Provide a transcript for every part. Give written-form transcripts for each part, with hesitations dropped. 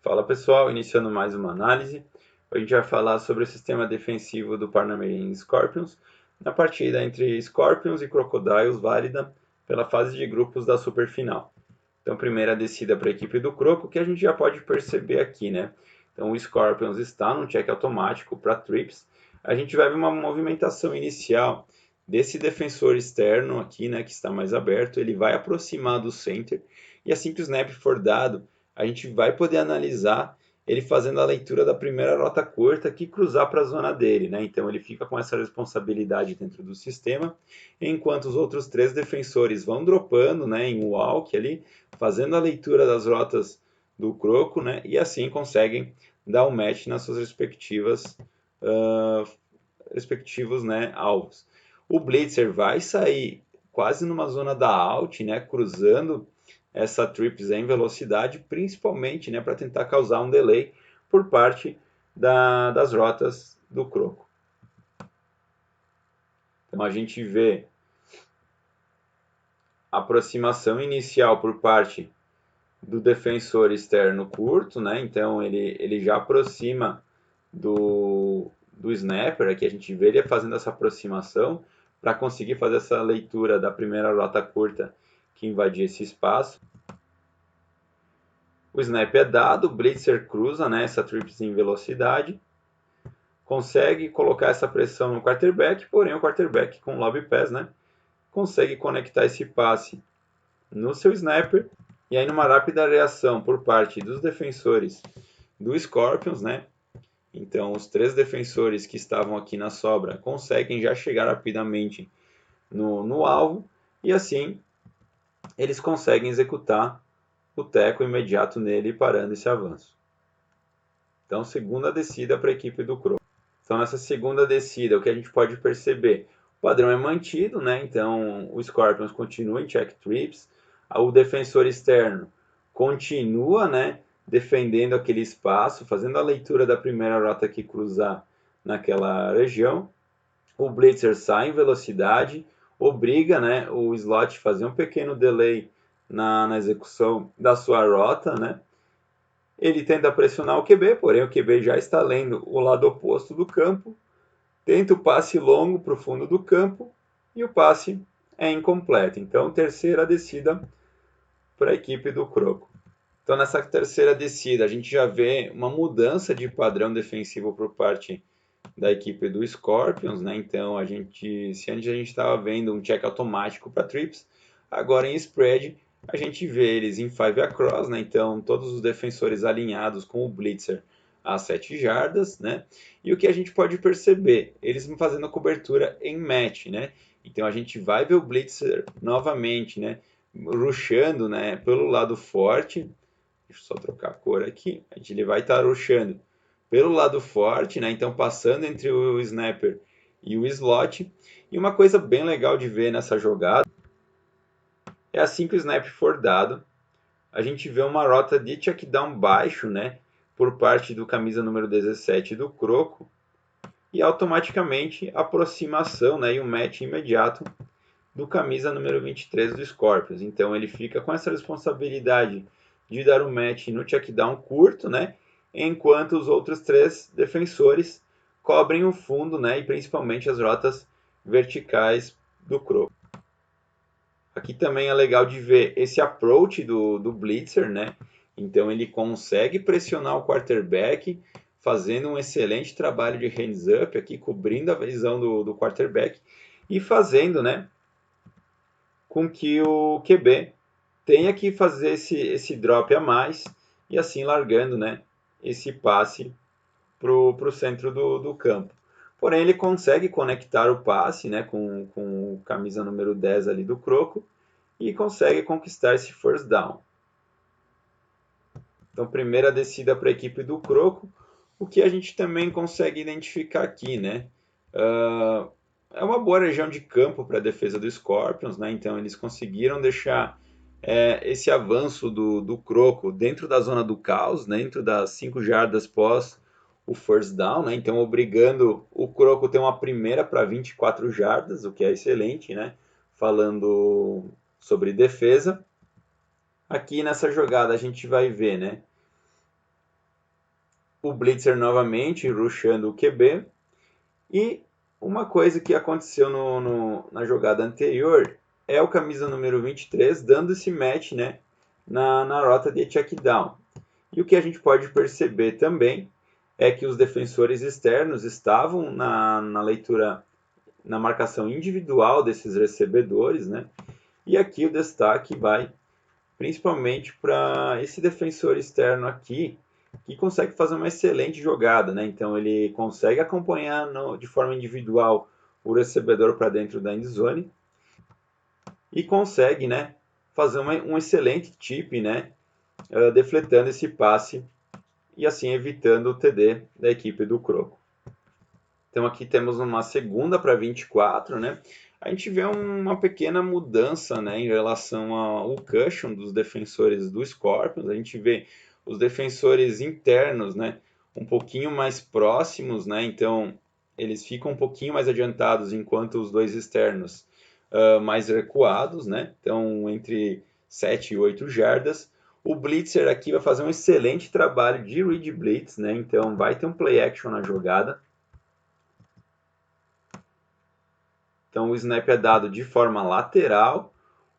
Fala pessoal, iniciando mais uma análise. Hoje a gente vai falar sobre o sistema defensivo do Parnamirim Scorpions na partida entre Scorpions e Crocodiles válida pela fase de grupos da Superfinal. Então, primeira descida para a equipe do Croco, que a gente já pode perceber aqui, né? Então, o Scorpions está num check automático para trips. A gente vai ver uma movimentação inicial desse defensor externo aqui, né, que está mais aberto. Ele vai aproximar do center e assim que o snap for dado, a gente vai poder analisar ele fazendo a leitura da primeira rota curta que cruzar para a zona dele, né? Então ele fica com essa responsabilidade dentro do sistema, enquanto os outros três defensores vão dropando, né, em walk ali, fazendo a leitura das rotas do Croco, né? E assim conseguem dar um match nas suas respectivos, né, alvos. O Blitzer vai sair quase numa zona da out, né, cruzando essa trips em velocidade, principalmente, né, para tentar causar um delay por parte das rotas do Croco. Então a gente vê a aproximação inicial por parte do defensor externo curto, né? Então ele já aproxima do snapper, aqui a gente vê ele fazendo essa aproximação para conseguir fazer essa leitura da primeira rota curta que invadia esse espaço. O snap é dado, o blitzer cruza, né, essa trips em velocidade, consegue colocar essa pressão no quarterback, porém o quarterback com lobby pass, né, consegue conectar esse passe no seu snapper, e aí numa rápida reação por parte dos defensores do Scorpions, né, então os três defensores que estavam aqui na sobra conseguem já chegar rapidamente no alvo, e assim eles conseguem executar o teco imediato nele, parando esse avanço. Então, segunda descida para a equipe do Crow. Então, nessa segunda descida, o que a gente pode perceber? O padrão é mantido, né? Então, o Scorpions continua em check trips, o defensor externo continua, né, defendendo aquele espaço, fazendo a leitura da primeira rota que cruzar naquela região. O Blitzer sai em velocidade, obriga, né, o slot a fazer um pequeno delay na execução da sua rota, né? Ele tenta pressionar o QB, porém o QB já está lendo o lado oposto do campo, tenta o passe longo para o fundo do campo e o passe é incompleto. Então, terceira descida para a equipe do Croco. Então, nessa terceira descida, a gente já vê uma mudança de padrão defensivo por parte da equipe do Scorpions, né? Então, se antes a gente estava vendo um check automático para trips, agora em spread a gente vê eles em 5 across, né? Então, todos os defensores alinhados com o blitzer a 7 jardas, né? E o que a gente pode perceber, eles fazendo a cobertura em match, né? Então, a gente vai ver o blitzer novamente, né? Rushando, né? Pelo lado forte. Deixa eu só trocar a cor aqui. Ele vai estar rushando pelo lado forte, né? Então passando entre o snapper e o slot. E uma coisa bem legal de ver nessa jogada é assim que o snap for dado, a gente vê uma rota de check down baixo, né? Por parte do camisa número 17 do Croco e automaticamente aproximação, né? E um match imediato do camisa número 23 do Scorpions. Então ele fica com essa responsabilidade de dar um match no check down curto, né? Enquanto os outros três defensores cobrem o fundo, né? E principalmente as rotas verticais do Croco. Aqui também é legal de ver esse approach do Blitzer, né? Então ele consegue pressionar o quarterback, fazendo um excelente trabalho de hands up aqui, cobrindo a visão do quarterback e fazendo, né, com que o QB tenha que fazer esse drop a mais e assim largando, né, esse passe para o centro do campo. Porém, ele consegue conectar o passe, né, com o camisa número 10 ali do Croco e consegue conquistar esse first down. Então, primeira descida para a equipe do Croco, o que a gente também consegue identificar aqui, né? É uma boa região de campo para a defesa do Scorpions, né? Então eles conseguiram deixar esse avanço do Croco dentro da zona do caos, né? Dentro das 5 jardas pós o first down, né? Então obrigando o Croco a ter uma primeira para 24 jardas, o que é excelente, né? Falando sobre defesa. Aqui nessa jogada a gente vai ver, né? o blitzer novamente rushando o QB. E uma coisa que aconteceu na jogada anterior é o camisa número 23 dando esse match, né, na rota de check down. E o que a gente pode perceber também é que os defensores externos estavam na leitura, na marcação individual desses recebedores, né? E aqui o destaque vai principalmente para esse defensor externo aqui, que consegue fazer uma excelente jogada, né? Então ele consegue acompanhar de forma individual o recebedor para dentro da endzone e consegue, né, fazer um excelente tip, né, defletando esse passe e assim evitando o TD da equipe do Croco. Então aqui temos uma segunda para 24, né? A gente vê uma pequena mudança, né, em relação ao cushion dos defensores do Scorpions. A gente vê os defensores internos, né, um pouquinho mais próximos, né? Então eles ficam um pouquinho mais adiantados, enquanto os dois externos mais recuados, né? Então entre 7 e 8 jardas. O Blitzer aqui vai fazer um excelente trabalho de read blitz, né? Então vai ter um play action na jogada. Então o snap é dado de forma lateral.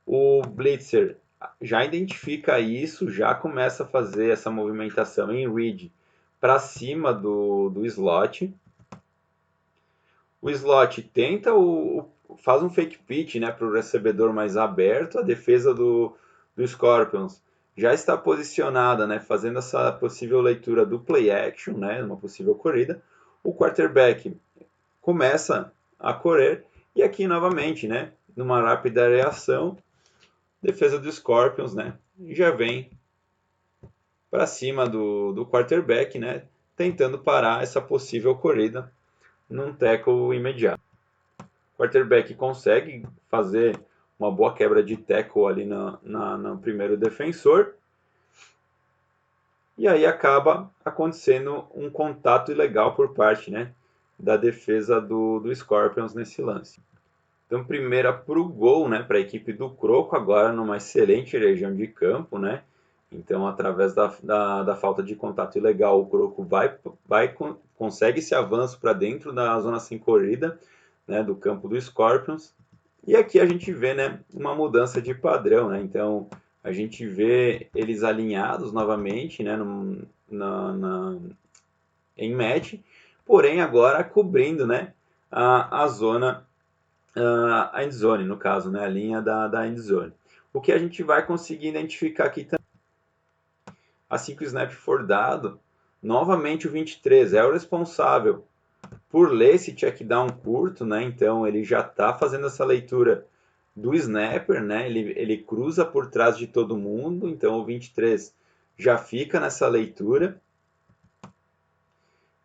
O blitzer já identifica isso, já começa a fazer essa movimentação em read para cima do slot. O slot tenta faz um fake pitch, né, para o recebedor mais aberto. A defesa do Scorpions já está posicionada, né, fazendo essa possível leitura do play action, né, uma possível corrida. O quarterback começa a correr e aqui novamente, né, numa rápida reação, defesa do Scorpions, né, já vem para cima do quarterback, né, tentando parar essa possível corrida num tackle imediato. O quarterback consegue fazer uma boa quebra de tackle ali no primeiro defensor. E aí acaba acontecendo um contato ilegal por parte, né, da defesa do Scorpions nesse lance. Então, primeira para o gol, né, para a equipe do Croco, agora numa excelente região de campo, né? Então, através da falta de contato ilegal, o Croco consegue esse avanço para dentro da zona sem corrida, né, do campo do Scorpions. E aqui a gente vê, né, uma mudança de padrão, né? Então, a gente vê eles alinhados novamente, né, em match, porém agora cobrindo, né, a zona, a endzone, no caso, né, a linha da endzone. O que a gente vai conseguir identificar aqui também, assim que o snap for dado, novamente o 23 é o responsável por ler esse check down curto, né? Então ele já está fazendo essa leitura do snapper, né? Ele cruza por trás de todo mundo, então o 23 já fica nessa leitura.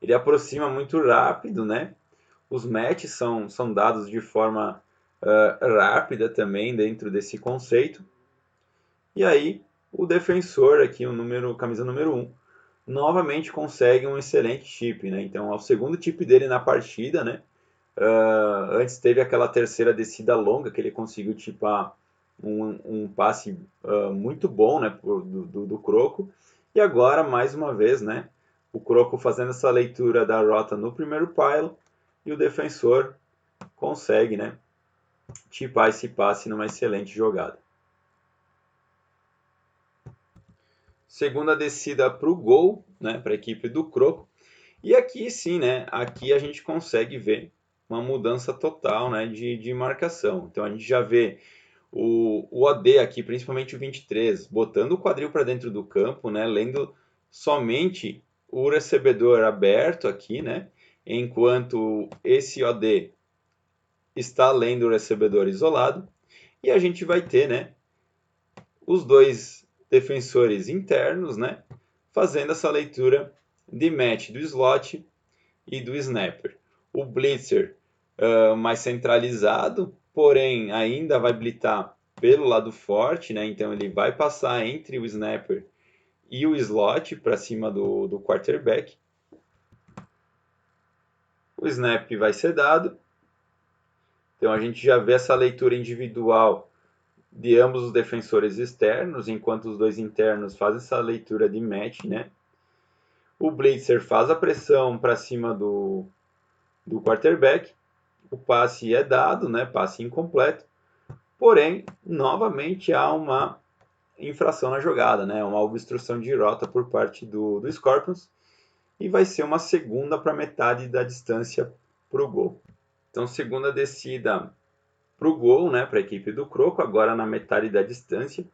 Ele aproxima muito rápido, né? Os matches são dados de forma rápida também dentro desse conceito. E aí o defensor aqui, camisa número 1, novamente consegue um excelente chip, né? Então é o segundo chip dele na partida, né? Antes teve aquela terceira descida longa que ele conseguiu tipar um passe muito bom, né, do Croco. E agora, mais uma vez, né, o Croco fazendo essa leitura da rota no primeiro pile e o defensor consegue, né, tipar esse passe numa excelente jogada. Segunda descida para o gol, né, para a equipe do Croco. E aqui sim, né, aqui a gente consegue ver uma mudança total, né, de marcação. Então a gente já vê o AD aqui, principalmente o 23, botando o quadril para dentro do campo, né, lendo somente o recebedor aberto aqui, né, enquanto esse OD está lendo o recebedor isolado. E a gente vai ter, né, os dois defensores internos, né, fazendo essa leitura de match do slot e do snapper. O blitzer mais centralizado, porém ainda vai blitzar pelo lado forte, né? Então ele vai passar entre o snapper e o slot para cima do quarterback. O snap vai ser dado. Então a gente já vê essa leitura individual de ambos os defensores externos, enquanto os dois internos fazem essa leitura de match, né? O Blitzer faz a pressão para cima do quarterback, o passe é dado, né, passe incompleto, porém, novamente há uma infração na jogada, né, uma obstrução de rota por parte do Scorpions, e vai ser uma segunda para metade da distância para o gol. Então, segunda descida para o gol, né, para a equipe do Croco, agora na metade da distância.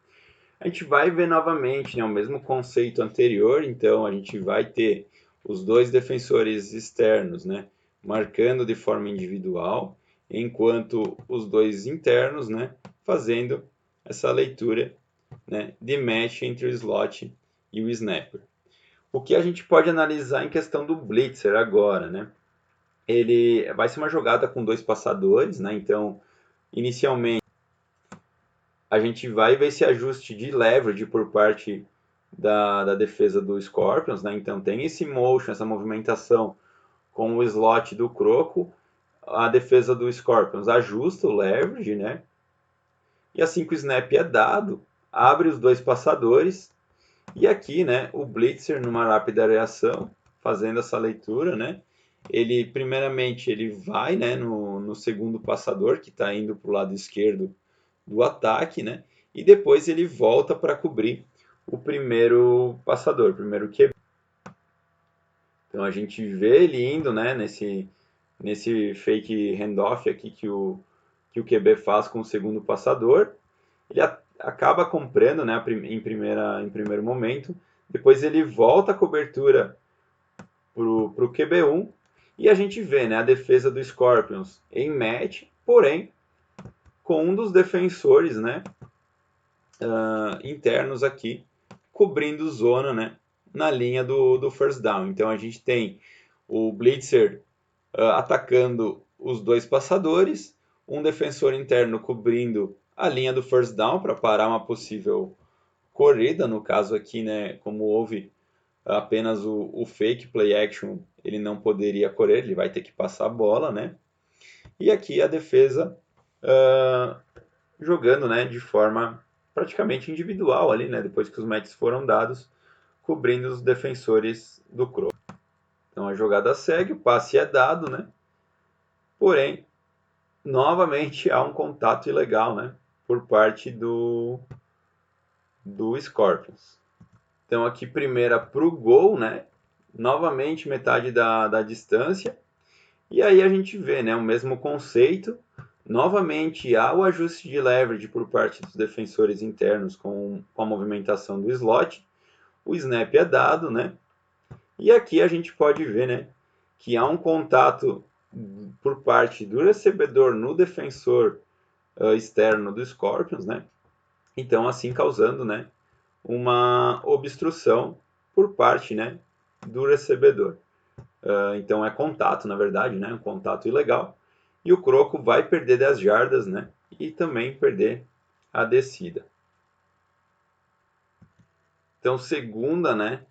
A gente vai ver novamente, né, o mesmo conceito anterior, então a gente vai ter os dois defensores externos, né, marcando de forma individual, enquanto os dois internos, né, fazendo essa leitura, né, de match entre o slot e o snapper. O que a gente pode analisar em questão do blitzer agora, né? Ele vai ser uma jogada com dois passadores, né? Então, inicialmente a gente vai ver esse ajuste de leverage por parte da defesa do Scorpions, né? Então tem esse motion, essa movimentação com o slot do Croco, a defesa do Scorpions ajusta o leverage, né? E assim que o snap é dado, abre os dois passadores e aqui, né, o Blitzer numa rápida reação, fazendo essa leitura, né? Ele primeiramente ele vai, né, no segundo passador que está indo para o lado esquerdo do ataque, né? E depois ele volta para cobrir o primeiro passador, o primeiro QB. Então a gente vê ele indo, né, nesse fake handoff aqui que o QB faz com o segundo passador. Ele acaba comprando, né, em primeiro momento. Depois ele volta a cobertura pro QB1 e a gente vê, né, a defesa do Scorpions em match, porém com um dos defensores, né, internos aqui cobrindo zona, né, na linha do first down. Então a gente tem o Blitzer atacando os dois passadores, um defensor interno cobrindo a linha do first down para parar uma possível corrida. No caso aqui, né, como houve apenas o fake play action, ele não poderia correr, ele vai ter que passar a bola, né? E aqui a defesa jogando, né, de forma praticamente individual ali, né, depois que os matches foram dados, cobrindo os defensores do Crow. Então a jogada segue, o passe é dado, né? Porém, novamente há um contato ilegal, né, por parte do Scorpions. Então aqui primeira para o gol, né? Novamente metade da distância. E aí a gente vê, né, o mesmo conceito. Novamente há o ajuste de leverage por parte dos defensores internos com a movimentação do slot. O snap é dado, né? E aqui a gente pode ver, né, que há um contato por parte do recebedor no defensor externo do Scorpions, né? Então assim causando, né, uma obstrução por parte, né, do recebedor. Então é contato, na verdade, né, um contato ilegal. E o Croco vai perder 10 jardas, né, e também perder a descida. Então segunda, né,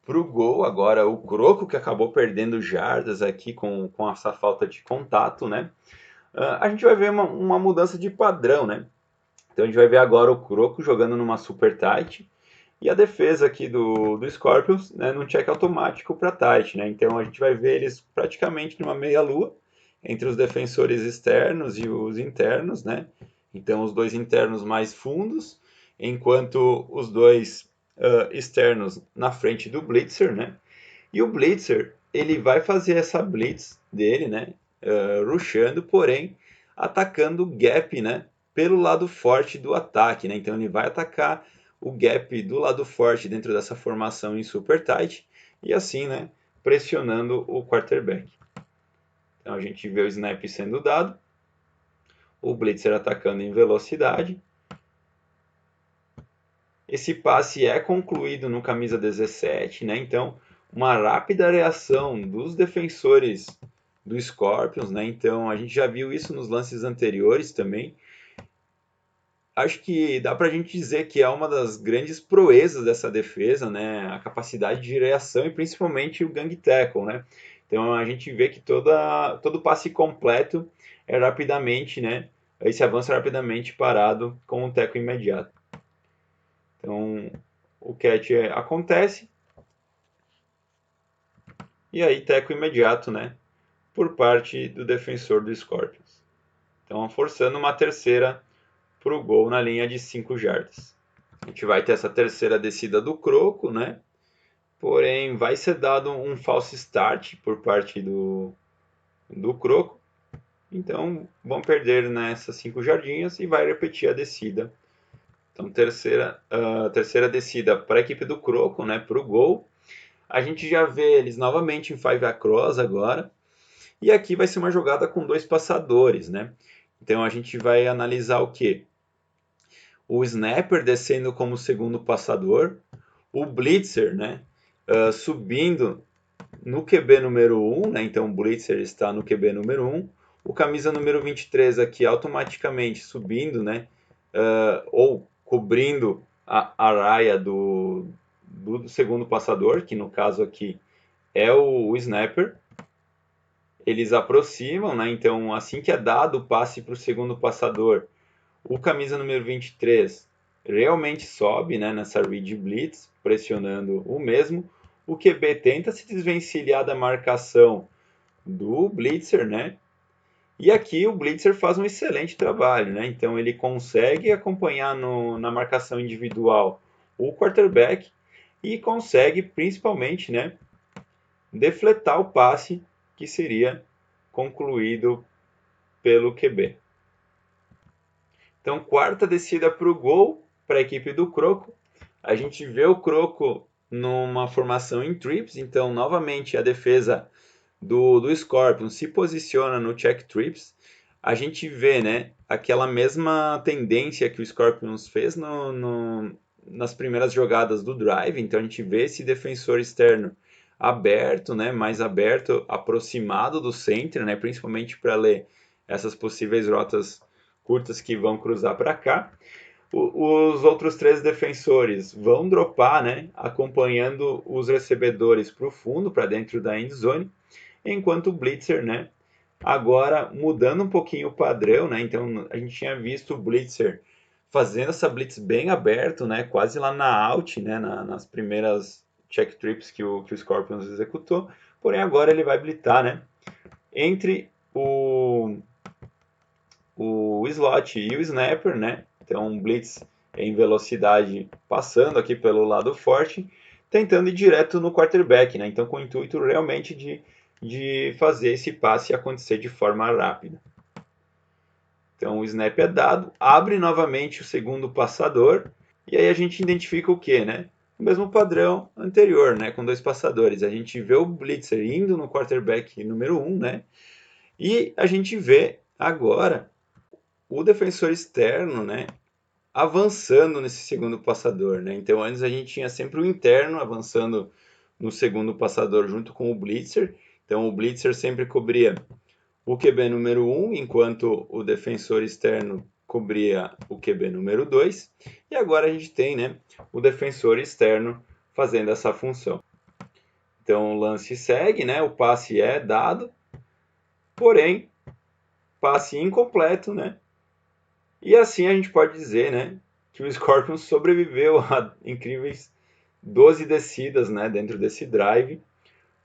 para o gol, agora o Croco que acabou perdendo jardas aqui com essa falta de contato, né. A gente vai ver uma mudança de padrão, né. Então a gente vai ver agora o Croco jogando numa super tight, e a defesa aqui do Scorpions, né, num check automático para tight, né? Então a gente vai ver eles praticamente numa meia-lua entre os defensores externos e os internos, né? Então os dois internos mais fundos, enquanto os dois externos na frente do Blitzer, né? E o Blitzer, ele vai fazer essa blitz dele, né? Rushando, porém atacando o gap, né? Pelo lado forte do ataque, né? Então ele vai atacar o gap do lado forte dentro dessa formação em super tight e assim, né, pressionando o quarterback. Então a gente vê o snap sendo dado, o blitzer atacando em velocidade. Esse passe é concluído no camisa 17, né? Então uma rápida reação dos defensores do Scorpions, né? Então a gente já viu isso nos lances anteriores também. Acho que dá para a gente dizer que é uma das grandes proezas dessa defesa, né? A capacidade de reação e principalmente o gang tackle, né? Então a gente vê que todo passe completo é rapidamente, né? Esse avanço é rapidamente parado com o tackle imediato. Então o catch acontece, E aí teco imediato, né, por parte do defensor do Scorpions. Então forçando uma terceira para o gol na linha de 5 jardas. A gente vai ter essa terceira descida do Croco, né? Porém, vai ser dado um false start por parte do Croco. Então, vão perder nessas 5 jardinhas e vai repetir a descida. Então, terceira descida para a equipe do Croco, né? Para o gol. A gente já vê eles novamente em 5 across agora. E aqui vai ser uma jogada com 2 passadores, né? Então, a gente vai analisar o que? O snapper descendo como segundo passador, o blitzer, né, subindo no QB número 1, né, então o blitzer está no QB número 1, o camisa número 23 aqui automaticamente subindo, né, ou cobrindo a raia do segundo passador, que no caso aqui é o snapper. Eles aproximam, né, então assim que é dado o passe para o segundo passador, o camisa número 23 realmente sobe, né, nessa read blitz, pressionando o mesmo. O QB tenta se desvencilhar da marcação do blitzer, né? E aqui o blitzer faz um excelente trabalho, né? Então ele consegue acompanhar na marcação individual o quarterback e consegue principalmente, né, defletar o passe que seria concluído pelo QB. Então, quarta descida para o gol para a equipe do Croco. A gente vê o Croco numa formação em trips, então novamente a defesa do Scorpion se posiciona no check trips. A gente vê, né, aquela mesma tendência que o Scorpions fez nas primeiras jogadas do drive, então a gente vê esse defensor externo aberto, né, mais aberto, aproximado do center, né, principalmente para ler essas possíveis rotas curtas que vão cruzar para cá. Os outros 3 defensores vão dropar, né, acompanhando os recebedores para o fundo, para dentro da end zone, enquanto o blitzer, né, agora mudando um pouquinho o padrão, né, então a gente tinha visto o blitzer fazendo essa blitz bem aberto, né, quase lá na out, né, nas primeiras check trips que o Scorpions executou, porém agora ele vai blitzar, né, entre o slot e o snapper, né? Então, um blitz em velocidade passando aqui pelo lado forte, tentando ir direto no quarterback, né? Então, com o intuito realmente de fazer esse passe acontecer de forma rápida. Então, o snap é dado, abre novamente o segundo passador, e aí a gente identifica o que, né? O mesmo padrão anterior, né? Com 2 passadores. A gente vê o blitzer indo no quarterback número 1, né? E a gente vê agora o defensor externo, né, avançando nesse segundo passador, né? Então antes a gente tinha sempre o interno avançando no segundo passador junto com o blitzer. Então o blitzer sempre cobria o QB número 1, enquanto o defensor externo cobria o QB número 2. E agora a gente tem, né, o defensor externo fazendo essa função. Então o lance segue, né? O passe é dado, porém passe incompleto, né? E assim a gente pode dizer, né, que o Scorpion sobreviveu a incríveis 12 descidas, né, dentro desse drive,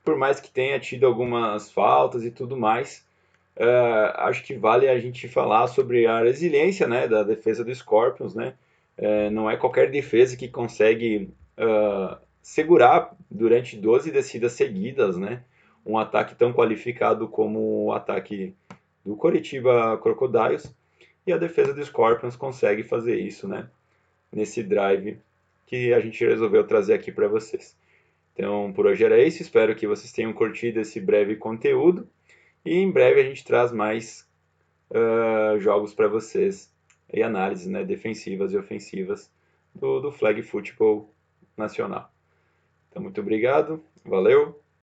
por mais que tenha tido algumas faltas e tudo mais. Acho que vale a gente falar sobre a resiliência, né, da defesa do Scorpions, né. Não é qualquer defesa que consegue segurar durante 12 descidas seguidas, né, um ataque tão qualificado como o ataque do Coritiba Crocodiles. E a defesa do Scorpions consegue fazer isso, né? Nesse drive que a gente resolveu trazer aqui para vocês. Então, por hoje era isso. Espero que vocês tenham curtido esse breve conteúdo. E em breve a gente traz mais jogos para vocês e análises, né, defensivas e ofensivas do flag football nacional. Então, muito obrigado. Valeu.